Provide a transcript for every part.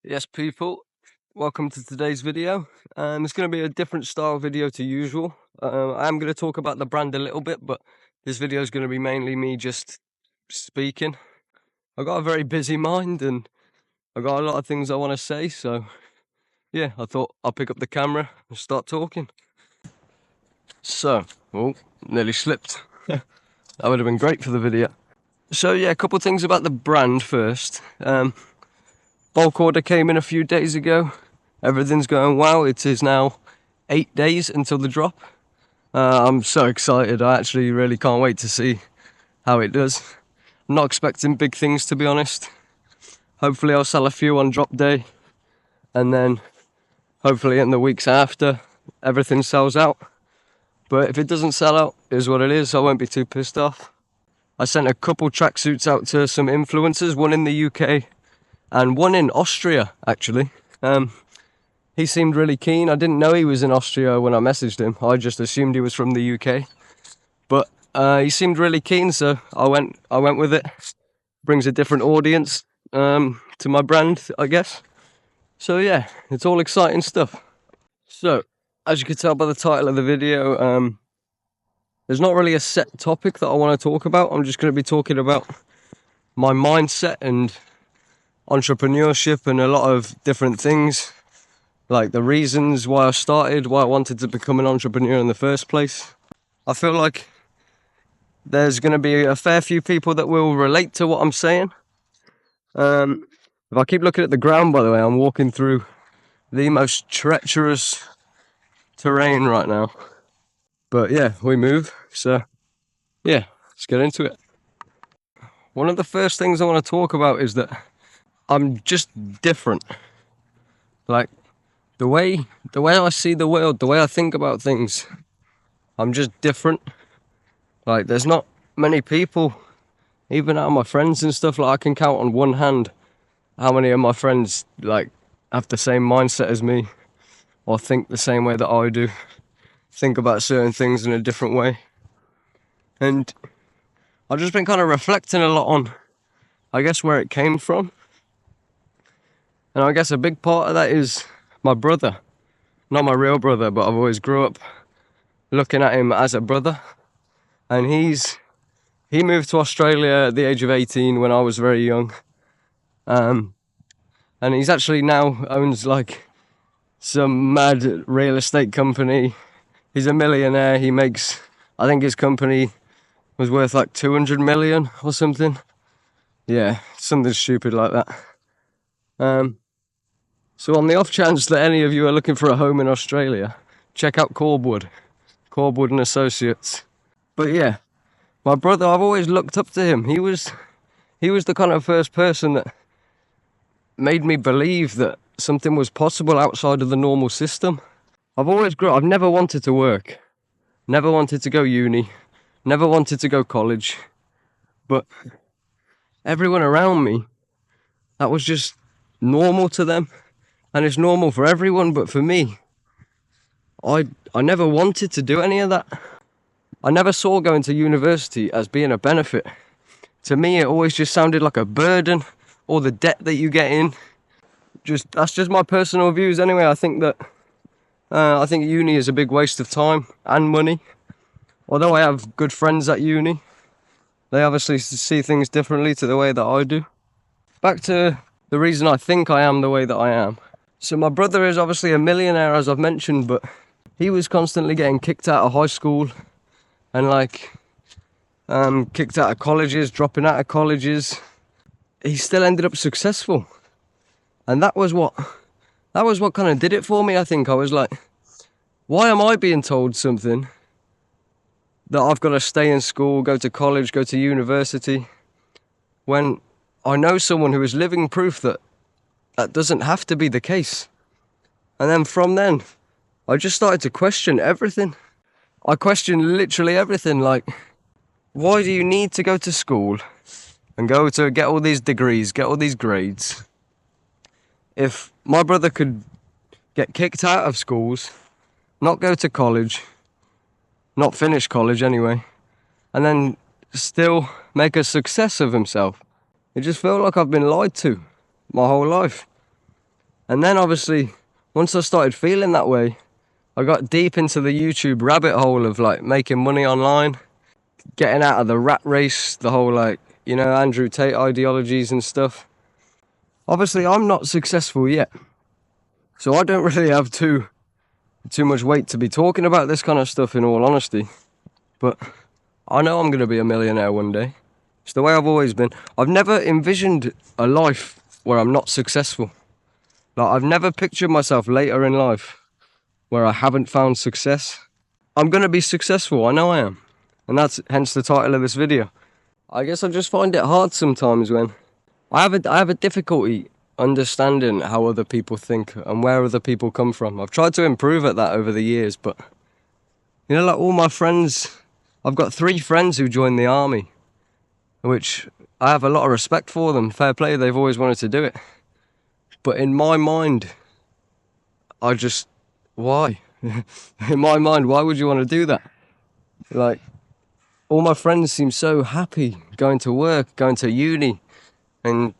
Yes, people, welcome to today's video. It's going to be a different style video to usual. I am going to talk about the brand a little bit, but this video is going to be mainly me just speaking. I've got a very busy mind and I've got a lot of things I want to say, so yeah, I thought I'll pick up the camera and start talking. So, oh, nearly slipped. That would have been great for the video. So yeah, a couple things about the brand first. Bulk order came in a few days ago. Everything's going well. It is now 8 days until the drop. I'm so excited. I actually really can't wait to see how it does. I'm not expecting big things, to be honest. Hopefully I'll sell a few on drop day, and then hopefully in the weeks after everything sells out. But if it doesn't sell out, it is what it is. I won't be too pissed off. I sent a couple tracksuits out to some influencers, one in the UK and one in Austria, actually. He seemed really keen. I didn't know he was in Austria when I messaged him. I just assumed he was from the UK. But he seemed really keen, so I went with it. Brings a different audience to my brand, I guess. So yeah, it's all exciting stuff. So, as you can tell by the title of the video, there's not really a set topic that I want to talk about. I'm just going to be talking about my mindset and entrepreneurship and a lot of different things, like the reasons why I started, why I wanted to become an entrepreneur in the first place. I feel like there's going to be a fair few people that will relate to what I'm saying. If I keep looking at the ground, by the way, I'm walking through the most treacherous terrain right now. But yeah, we move, so yeah, let's get into it. One of the first things I want to talk about is that I'm just different. Like, the way I see the world, the way I think about things, I'm just different. Like, there's not many people, even out of my friends and stuff, like I can count on one hand how many of my friends like have the same mindset as me, or think the same way that I do, think about certain things in a different way. And I've just been kind of reflecting a lot on, I guess, where it came from. And I guess a big part of that is my brother. Not my real brother, but I've always grew up looking at him as a brother. And he moved to Australia at the age of 18 when I was very young. And he's actually now owns like some mad real estate company. He's a millionaire. He makes, I think his company was worth like 200 million or something. Yeah, something stupid like that. So on the off chance that any of you are looking for a home in Australia, check out Corbwood and Associates. But yeah, my brother, I've always looked up to him. He was the kind of first person that made me believe that something was possible outside of the normal system. I've never wanted to work, never wanted to go uni, never wanted to go college, but everyone around me, that was just normal to them. And it's normal for everyone, but for me, I never wanted to do any of that. I never saw going to university as being a benefit. To me, it always just sounded like a burden, or the debt that you get in. That's just my personal views anyway. I think uni is a big waste of time and money. Although I have good friends at uni, they obviously see things differently to the way that I do. Back to the reason I think I am the way that I am. So my brother is obviously a millionaire, as I've mentioned, but he was constantly getting kicked out of high school and like kicked out of colleges, dropping out of colleges. He still ended up successful. And that was what kind of did it for me, I think. I was like, why am I being told something that I've got to stay in school, go to college, go to university, when I know someone who is living proof that doesn't have to be the case? And then from then, I just started to question everything. I questioned literally everything, like, why do you need to go to school and go to get all these degrees, get all these grades, if my brother could get kicked out of schools, not go to college, not finish college anyway, and then still make a success of himself? It just felt like I've been lied to my whole life. And then obviously, once I started feeling that way, I got deep into the YouTube rabbit hole of like making money online, getting out of the rat race, the whole like, you know, Andrew Tate ideologies and stuff. Obviously, I'm not successful yet, so I don't really have too much weight to be talking about this kind of stuff, in all honesty. But I know I'm going to be a millionaire one day. It's the way I've always been. I've never envisioned a life where I'm not successful. Like, I've never pictured myself later in life where I haven't found success. I'm going to be successful, I know I am. And that's hence the title of this video. I guess I just find it hard sometimes when I have a difficulty understanding how other people think and where other people come from. I've tried to improve at that over the years, but you know, like all my friends, I've got 3 friends who joined the army, which I have a lot of respect for them. Fair play, they've always wanted to do it. But in my mind, why? In my mind, why would you want to do that? Like, all my friends seem so happy going to work, going to uni, and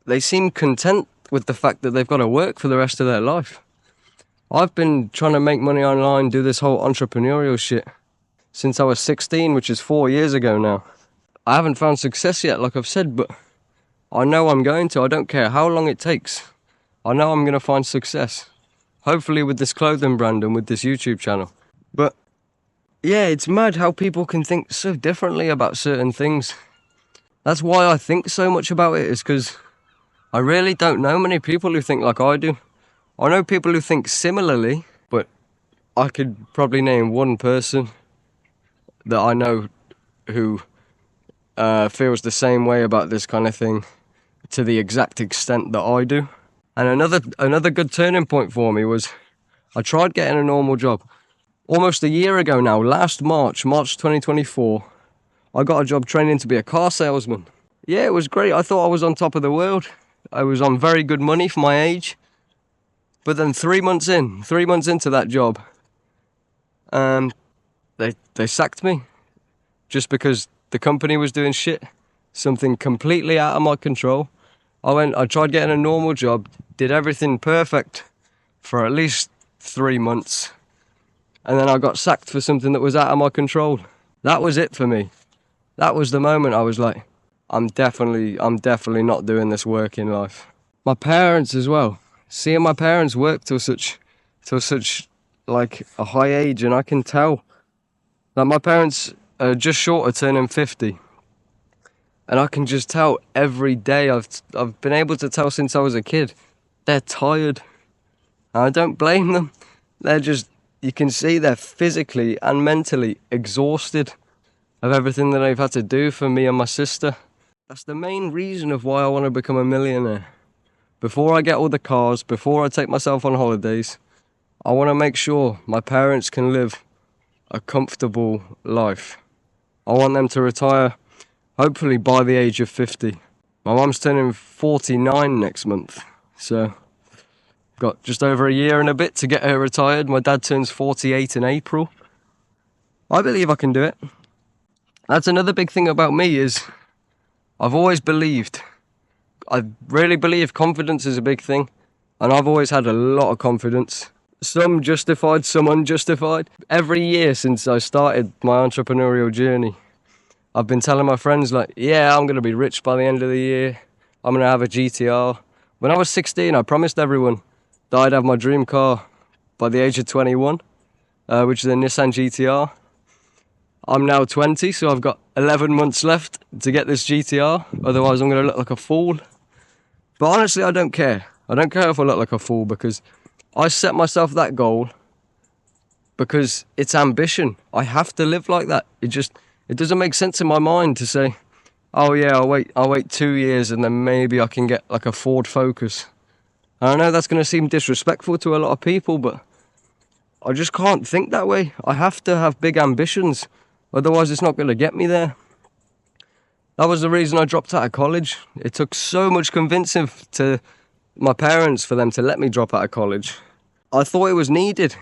they seem content with the fact that they've got to work for the rest of their life. I've been trying to make money online, do this whole entrepreneurial shit since I was 16, which is 4 years ago now. I haven't found success yet, like I've said, but I know I'm going to. I don't care how long it takes. I know I'm going to find success. Hopefully with this clothing brand and with this YouTube channel. But yeah, it's mad how people can think so differently about certain things. That's why I think so much about it, is because I really don't know many people who think like I do. I know people who think similarly, but I could probably name one person that I know who feels the same way about this kind of thing to the exact extent that I do. And another good turning point for me was I tried getting a normal job. Almost a year ago now, last March 2024, I got a job training to be a car salesman. Yeah, it was great. I thought I was on top of the world. I was on very good money for my age. But then 3 months into that job, they sacked me just because the company was doing shit, something completely out of my control. I tried getting a normal job, did everything perfect for at least 3 months, and then I got sacked for something that was out of my control. That was it for me. That was the moment I was like, I'm definitely not doing this work in life. My parents as well. Seeing my parents work till such like a high age, and I can tell that my parents are just short of turning 50. And I can just tell every day, I've been able to tell since I was a kid, they're tired. And I don't blame them. You can see they're physically and mentally exhausted of everything that they've had to do for me and my sister. That's the main reason of why I want to become a millionaire. Before I get all the cars, before I take myself on holidays, I want to make sure my parents can live a comfortable life. I want them to retire, hopefully by the age of 50. My mum's turning 49 next month, so got just over a year and a bit to get her retired. My dad turns 48 in April. I believe I can do it. That's another big thing about me, is I've always believed. I really believe confidence is a big thing, and I've always had a lot of confidence. Some justified, some unjustified. Every year since I started my entrepreneurial journey, I've been telling my friends like, yeah, I'm going to be rich by the end of the year. I'm going to have a GTR. When I was 16, I promised everyone that I'd have my dream car by the age of 21, which is a Nissan GTR. I'm now 20, so I've got 11 months left to get this GTR. Otherwise, I'm going to look like a fool. But honestly, I don't care. I don't care if I look like a fool, because I set myself that goal because it's ambition. I have to live like that. It doesn't make sense in my mind to say, oh yeah, I'll wait 2 years and then maybe I can get like a Ford Focus. And I know that's going to seem disrespectful to a lot of people, but I just can't think that way. I have to have big ambitions. Otherwise, it's not going to get me there. That was the reason I dropped out of college. It took so much convincing to my parents for them to let me drop out of college. I thought it was needed,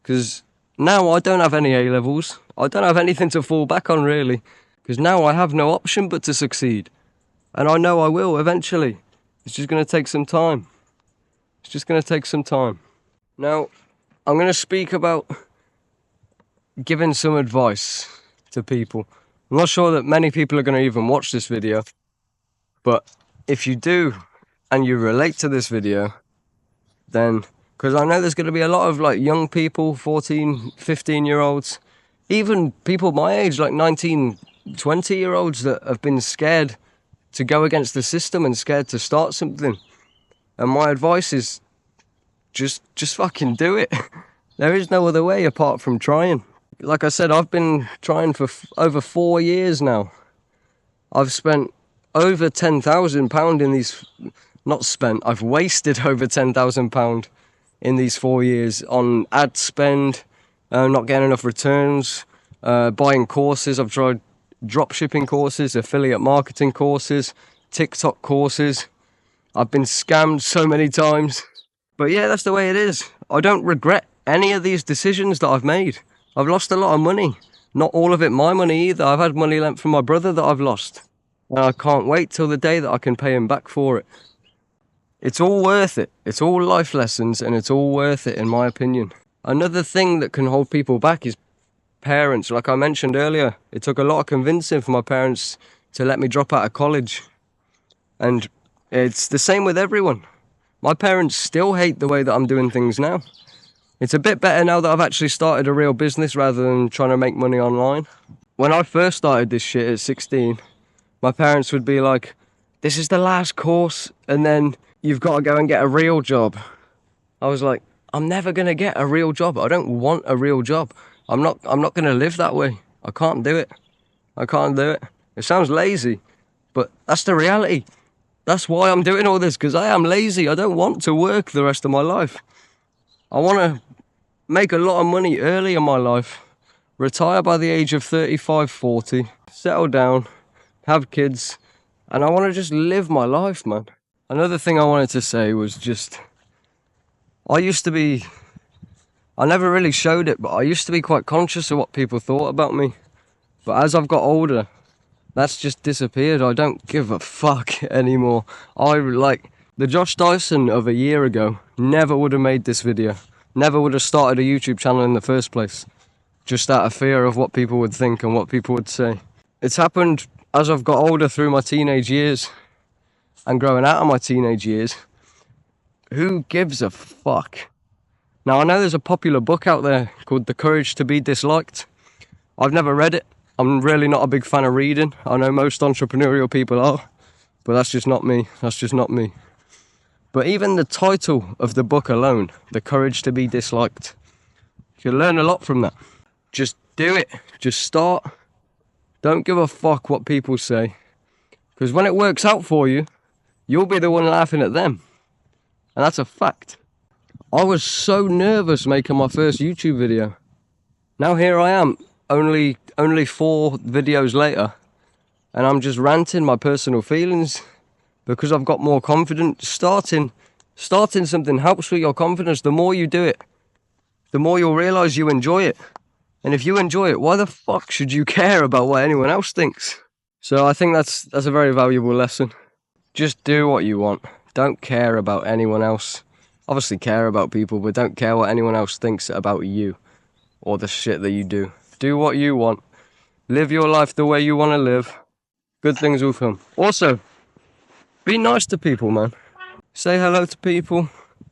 because now I don't have any A-levels. I don't have anything to fall back on, really, because now I have no option but to succeed. And I know I will eventually. It's just going to take some time. It's just going to take some time. Now, I'm going to speak about giving some advice to people. I'm not sure that many people are going to even watch this video, but if you do and you relate to this video, then, because I know there's going to be a lot of like young people, 14, 15-year-olds, even people my age, like 19, 20-year-olds that have been scared to go against the system and scared to start something. And my advice is just fucking do it. There is no other way apart from trying. Like I said, I've been trying for over 4 years now. I've spent over £10,000 in these, not spent, I've wasted over £10,000 in these 4 years on ad spend, not getting enough returns, buying courses. I've tried dropshipping courses, affiliate marketing courses, TikTok courses. I've been scammed so many times. But yeah, that's the way it is. I don't regret any of these decisions that I've made. I've lost a lot of money. Not all of it my money either. I've had money lent from my brother that I've lost. And I can't wait till the day that I can pay him back for it. It's all worth it. It's all life lessons, and it's all worth it in my opinion. Another thing that can hold people back is parents. Like I mentioned earlier, it took a lot of convincing for my parents to let me drop out of college. And it's the same with everyone. My parents still hate the way that I'm doing things now. It's a bit better now that I've actually started a real business rather than trying to make money online. When I first started this shit at 16, my parents would be like, this is the last course and then you've got to go and get a real job. I was like, I'm never going to get a real job. I don't want a real job. I'm not going to live that way. I can't do it. I can't do it. It sounds lazy, but that's the reality. That's why I'm doing all this, because I am lazy. I don't want to work the rest of my life. I want to make a lot of money early in my life, retire by the age of 35, 40, settle down, have kids, and I want to just live my life, man. Another thing I wanted to say was just, I never really showed it, but I used to be quite conscious of what people thought about me. But as I've got older, that's just disappeared. I don't give a fuck anymore. The Josh Dyson of a year ago never would have made this video. Never would have started a YouTube channel in the first place. Just out of fear of what people would think and what people would say. It's happened as I've got older through my teenage years and growing out of my teenage years. Who gives a fuck? Now, I know there's a popular book out there called The Courage to Be Disliked. I've never read it. I'm really not a big fan of reading. I know most entrepreneurial people are, but that's just not me. That's just not me. But even the title of the book alone, The Courage to Be Disliked, you can learn a lot from that. Just do it. Just start. Don't give a fuck what people say. Because when it works out for you, you'll be the one laughing at them. And that's a fact. I was so nervous making my first YouTube video. Now here I am, only 4 videos later, and I'm just ranting my personal feelings because I've got more confidence. Starting something helps with your confidence. The more you do it, the more you'll realize you enjoy it. And if you enjoy it, why the fuck should you care about what anyone else thinks? So I think that's a very valuable lesson. Just do what you want. Don't care about anyone else. Obviously care about people, but don't care what anyone else thinks about you or the shit that you do. Do what you want. Live your life the way you want to live. Good things will come. Also, be nice to people, man. Say hello to people.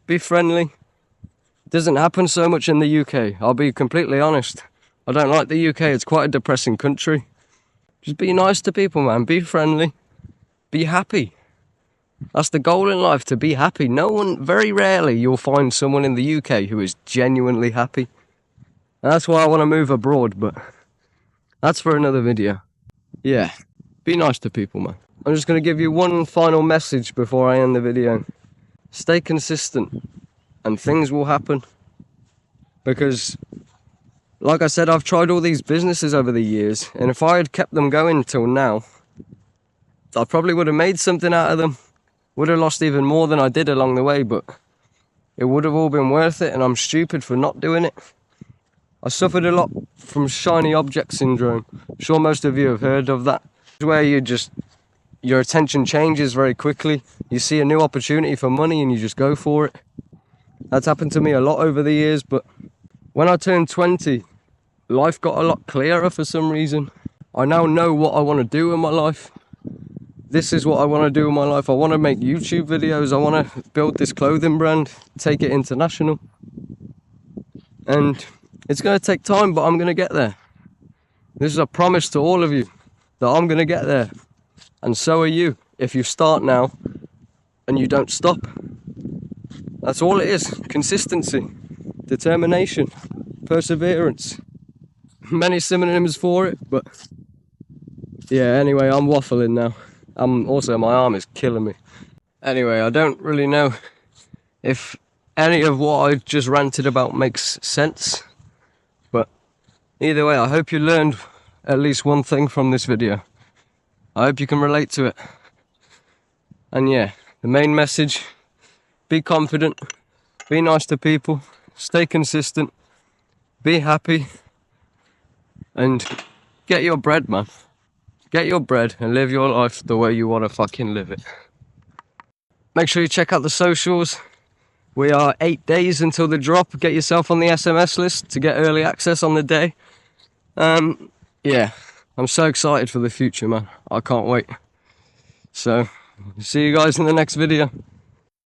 Be friendly. It doesn't happen so much in the UK. I'll be completely honest. I don't like the UK. It's quite a depressing country. Just be nice to people, man. Be friendly. Be happy. That's the goal in life, to be happy. Very rarely you'll find someone in the UK who is genuinely happy. And that's why I want to move abroad, but that's for another video. Yeah, be nice to people, man. I'm just going to give you one final message before I end the video. Stay consistent and things will happen. Because, like I said, I've tried all these businesses over the years, and if I had kept them going till now, I probably would have made something out of them. Would have lost even more than I did along the way, but it would have all been worth it, and I'm stupid for not doing it. I suffered a lot from shiny object syndrome. I'm sure most of you have heard of that. It's where your attention changes very quickly. You see a new opportunity for money and you just go for it. That's happened to me a lot over the years, but when I turned 20, life got a lot clearer for some reason. I now know what I want to do in my life. This is what I want to do in my life. I want to make YouTube videos. I want to build this clothing brand, take it international. And it's going to take time, but I'm going to get there. This is a promise to all of you that I'm going to get there. And so are you, if you start now and you don't stop. That's all it is. Consistency, determination, perseverance. Many synonyms for it, but yeah, anyway, I'm waffling now. Also, my arm is killing me. Anyway, I don't really know if any of what I just ranted about makes sense, but either way, I hope you learned at least one thing from this video. I hope you can relate to it. And yeah, the main message: be confident, be nice to people, stay consistent, be happy, and get your bread, man. Get your bread and live your life the way you want to fucking live it. Make sure you check out the socials. We are 8 days until the drop. Get yourself on the SMS list to get early access on the day. Yeah, I'm so excited for the future, man. I can't wait. So, see you guys in the next video.